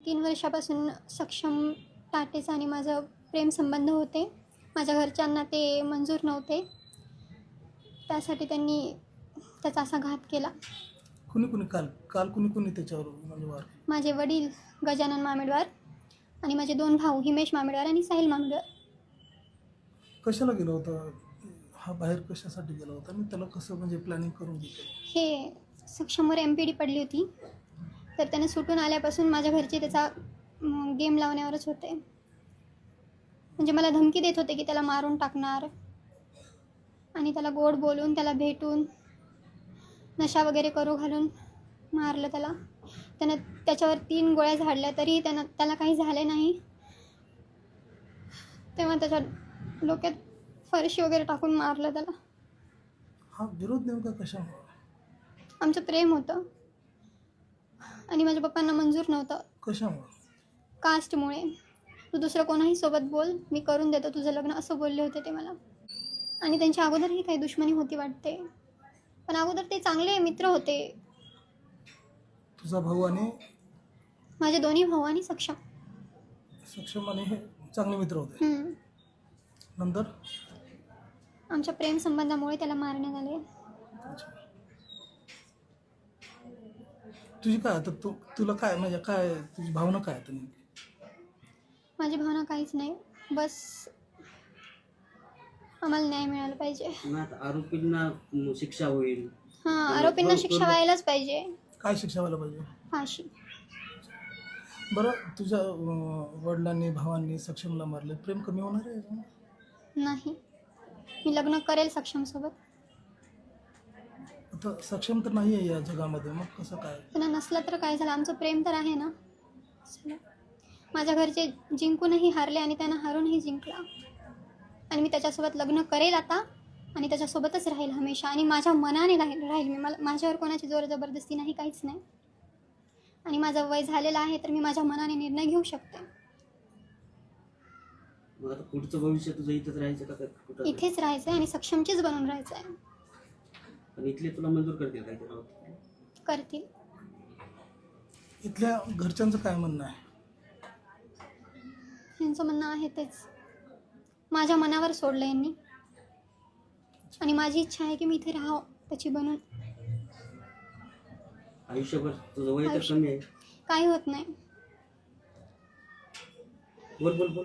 3 वर्षापासून सक्षम टाटेचा आणि माझं प्रेमसंबंध होते. माझ्या घरच्यांना ते मंजूर नव्हते. त्यासाठी त्यांनी त्याचा असा घात केला. कुणी काल काल कुणी त्याच्यावर म्हणजे वार? माझे वडील गजानन मामेडवार आणि माझे 2 भाऊ हिमेश मामेडवार आणि साहिल मामेडवार. कशाला गेला होता हा बाहेर, कशासाठी गेला होता आणि त्याला कसं म्हणजे प्लॅनिंग करून घेतलं? हे सक्षमवर MPD पडली होती, तर त्याने सुटून आल्यापासून माझ्या घरचे त्याचा गेम लावण्यावरच होते. म्हणजे मला धमकी देत होते की त्याला मारून टाकणार आणि त्याला गोड बोलून, त्याला भेटून, नशा वगैरे करू घालून मारलं त्याला. त्यानं त्याच्यावर 3 गोळ्या झाडल्या तरी त्याला काही झाले नाही. तेव्हा त्याच्या डोक्यात फरशी वगैरे टाकून मारलं त्याला. हा विरोध नेमका कशामुळे? आमचं प्रेम होतं आणि माझ्या पप्पांना मंजूर नव्हतं. कशामुळे? कास्टमुळे. तू दुसरं कोणाही सोबत बोल, मी करून देतो तुझं लग्न, असं बोलले होते ते मला. आणि त्यांच्या अगोदरही काही दुश्मनी होती वाटते, पण अगोदर ते चांगले मित्र होते. तुझा भाऊ आणि माझे 2 भाऊ आणि सक्षम आणि हे चांगले मित्र होते. नंतर आमच्या प्रेमसंबंधामुळे त्याला मारण्यात आले. तुझी काय आता तुला काय म्हणजे काय तुझी भावना काय आता नेमकी? माझी भावना काहीच नाही, बस आम्हाला न्याय मिळाला पाहिजे. आरोपींना शिक्षा होईल. हां, आरोपींना शिक्षा व्हायलाच पाहिजे. काय शिक्षा व्हायला पाहिजे? फाशी. बरं, तुझ्या वडिलांनी भावांनी सक्षमला मारले, प्रेम कमी होणार आहे? नाही, मी लग्न करेल सक्षमसोबत. आता सक्षम तर नाही आहे या जगामध्ये, मग कसं काय? त्यांना नसलं तर काय झालं, आमचं प्रेम तर आहे ना. माझ्या घरचे जिंकूनही हारले आणि त्यांना हारूनही जिंकला. आणि मी त्याच्यासोबत लग्न करेल आता आणि त्याच्यासोबतच राहील हमेशा आणि माझ्या मनाने राहील मी. माझ्यावर कोणाची जोर जबरदस्ती नाही, काहीच नाही. आणि माझं वय झालेलं आहे तर मी माझ्या मनाने निर्णय घेऊ शकते. मग आता पुढचं भविष्य तुझं इथंच राहायचं का कुठं? इथेच राहायचं आहे आणि सक्षमचीच बनून राहायचं आहे. पण इथले तुला मंजूर करतील काय? करतील. इथल्या घरच्यांचं काय म्हणणं आहे? यांचं म्हणणं आहे तेच, माझ्या मनावर सोडलं यांनी आणि माझी इच्छा आहे की मी इथे राहावं त्याची बनून. आयुष्यभर तुझं वय तर कमी आहे. काही होत नाही. बोल.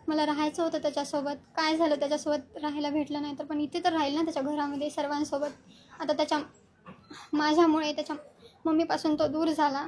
मला राहायचं होतं त्याच्यासोबत. काय झालं, त्याच्यासोबत राहायला भेटलं नाही तर पण इथे तर राहील ना त्याच्या घरामध्ये सर्वांसोबत. आता माझ्यामुळे त्याच्या मम्मीपासून तो दूर झाला.